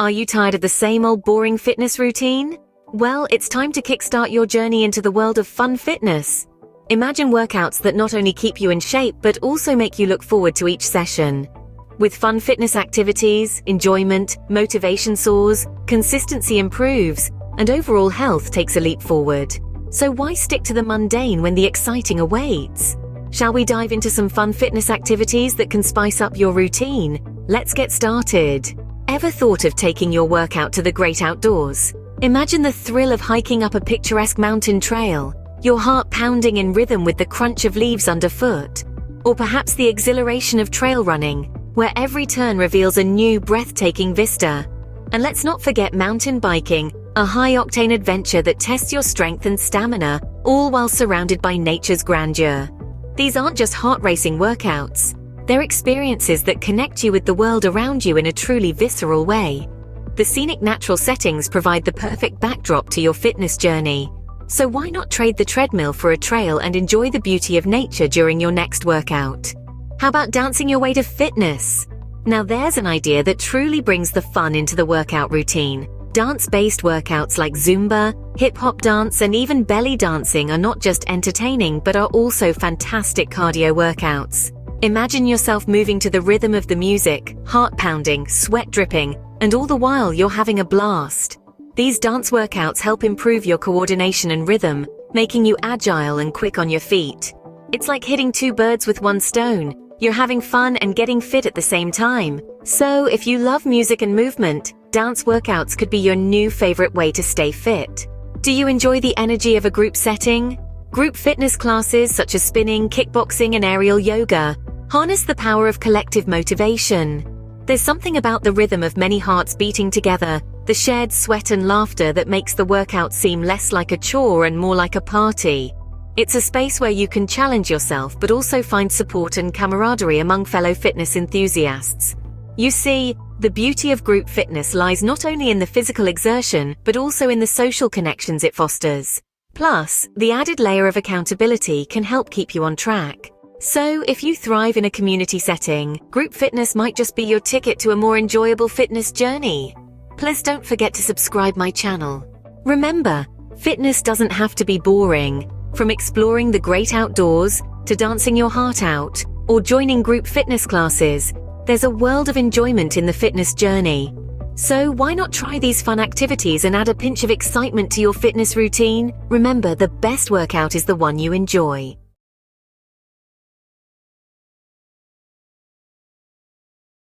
Are you tired of the same old boring fitness routine? Well, it's time to kickstart your journey into the world of fun fitness. Imagine workouts that not only keep you in shape but also make you look forward to each session. With fun fitness activities, enjoyment, motivation soars, consistency improves, and overall health takes a leap forward. So why stick to the mundane when the exciting awaits? Shall we dive into some fun fitness activities that can spice up your routine? Let's get started. Ever thought of taking your workout to the great outdoors? Imagine the thrill of hiking up a picturesque mountain trail, your heart pounding in rhythm with the crunch of leaves underfoot. Or perhaps the exhilaration of trail running, where every turn reveals a new breathtaking vista. And let's not forget mountain biking, a high-octane adventure that tests your strength and stamina, all while surrounded by nature's grandeur. These aren't just heart-racing workouts. They're experiences that connect you with the world around you in a truly visceral way. The scenic natural settings provide the perfect backdrop to your fitness journey. So why not trade the treadmill for a trail and enjoy the beauty of nature during your next workout? How about dancing your way to fitness? Now there's an idea that truly brings the fun into the workout routine. Dance-based workouts like Zumba, hip-hop dance, and even belly dancing are not just entertaining but are also fantastic cardio workouts. Imagine yourself moving to the rhythm of the music, heart pounding, sweat dripping, and all the while you're having a blast. These dance workouts help improve your coordination and rhythm, making you agile and quick on your feet. It's like hitting two birds with one stone. You're having fun and getting fit at the same time. So if you love music and movement, dance workouts could be your new favorite way to stay fit. Do you enjoy the energy of a group setting? Group fitness classes such as spinning, kickboxing, and aerial yoga harness the power of collective motivation. There's something about the rhythm of many hearts beating together, the shared sweat and laughter that makes the workout seem less like a chore and more like a party. It's a space where you can challenge yourself but also find support and camaraderie among fellow fitness enthusiasts. You see, the beauty of group fitness lies not only in the physical exertion but also in the social connections it fosters. Plus, the added layer of accountability can help keep you on track. So, if you thrive in a community setting, group fitness might just be your ticket to a more enjoyable fitness journey. Please don't forget to subscribe my channel. Remember, fitness doesn't have to be boring. From exploring the great outdoors, to dancing your heart out, or joining group fitness classes, there's a world of enjoyment in the fitness journey. So why not try these fun activities and add a pinch of excitement to your fitness routine? Remember, the best workout is the one you enjoy.